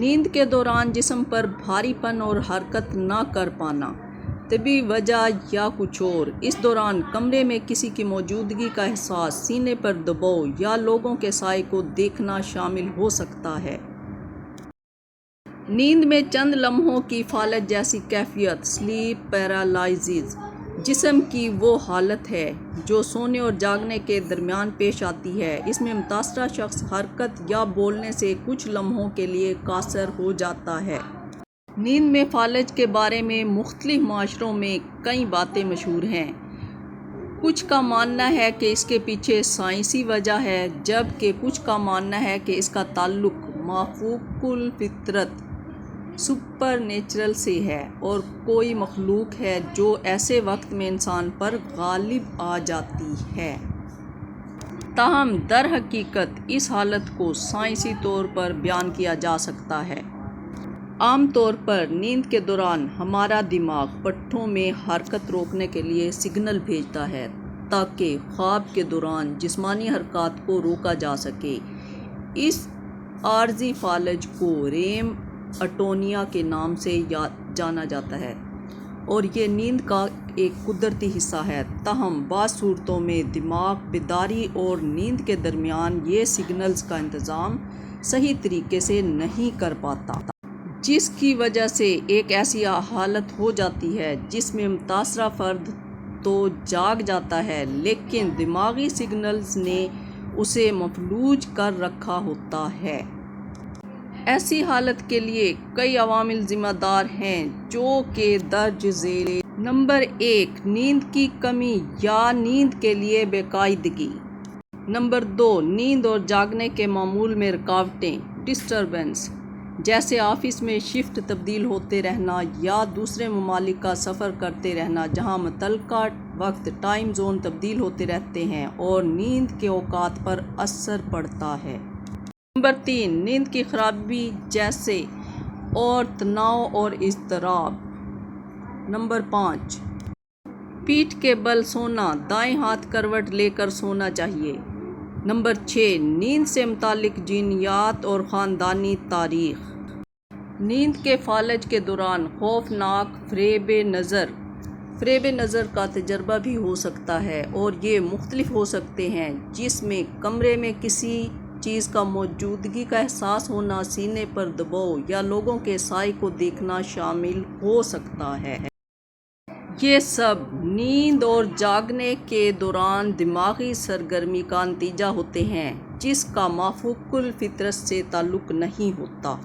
نیند کے دوران جسم پر بھاریپن اور حرکت نہ کر پانا، طبی وجہ یا کچھ اور۔ اس دوران کمرے میں کسی کی موجودگی کا احساس، سینے پر دباؤ یا لوگوں کے سائے کو دیکھنا شامل ہو سکتا ہے۔ نیند میں چند لمحوں کی فالج جیسی کیفیت سلیپ پیرالائسس جسم کی وہ حالت ہے جو سونے اور جاگنے کے درمیان پیش آتی ہے۔ اس میں متاثرہ شخص حرکت یا بولنے سے کچھ لمحوں کے لیے قاصر ہو جاتا ہے۔ نیند میں فالج کے بارے میں مختلف معاشروں میں کئی باتیں مشہور ہیں۔ کچھ کا ماننا ہے کہ اس کے پیچھے سائنسی وجہ ہے، جبکہ کچھ کا ماننا ہے کہ اس کا تعلق مافوق الفطرت سپر نیچرل سے ہے اور کوئی مخلوق ہے جو ایسے وقت میں انسان پر غالب آ جاتی ہے۔ تاہم در حقیقت اس حالت کو سائنسی طور پر بیان کیا جا سکتا ہے۔ عام طور پر نیند کے دوران ہمارا دماغ پٹھوں میں حرکت روکنے کے لیے سگنل بھیجتا ہے تاکہ خواب کے دوران جسمانی حرکات کو روکا جا سکے۔ اس عارضی فالج کو ریم اٹونیا کے نام سے جانا جاتا ہے اور یہ نیند کا ایک قدرتی حصہ ہے۔ تاہم بعض صورتوں میں دماغ بیداری اور نیند کے درمیان یہ سگنلز کا انتظام صحیح طریقے سے نہیں کر پاتا، جس کی وجہ سے ایک ایسی حالت ہو جاتی ہے جس میں متاثرہ فرد تو جاگ جاتا ہے لیکن دماغی سگنلز نے اسے مفلوج کر رکھا ہوتا ہے۔ ایسی حالت کے لیے کئی عوامل ذمہ دار ہیں جو کہ درج ذیل۔ نمبر 1، نیند کی کمی یا نیند کے لیے بے قاعدگی۔ نمبر 2، نیند اور جاگنے کے معمول میں رکاوٹیں ڈسٹربنس، جیسے آفس میں شفٹ تبدیل ہوتے رہنا یا دوسرے ممالک کا سفر کرتے رہنا جہاں متعلقہ وقت ٹائم زون تبدیل ہوتے رہتے ہیں اور نیند کے اوقات پر اثر پڑتا ہے۔ نمبر 3، نیند کی خرابی جیسے اور تناؤ اور اضطراب۔ نمبر 5، پیٹھ کے بل سونا، دائیں ہاتھ کروٹ لے کر سونا چاہیے۔ نمبر 6، نیند سے متعلق جینیات اور خاندانی تاریخ۔ نیند کے فالج کے دوران خوفناک فریب نظر کا تجربہ بھی ہو سکتا ہے اور یہ مختلف ہو سکتے ہیں، جس میں کمرے میں کسی چیز کا موجودگی کا احساس ہونا، سینے پر دباؤ یا لوگوں کے سائے کو دیکھنا شامل ہو سکتا ہے۔ یہ سب نیند اور جاگنے کے دوران دماغی سرگرمی کا نتیجہ ہوتے ہیں جس کا مافوق الفطرت سے تعلق نہیں ہوتا۔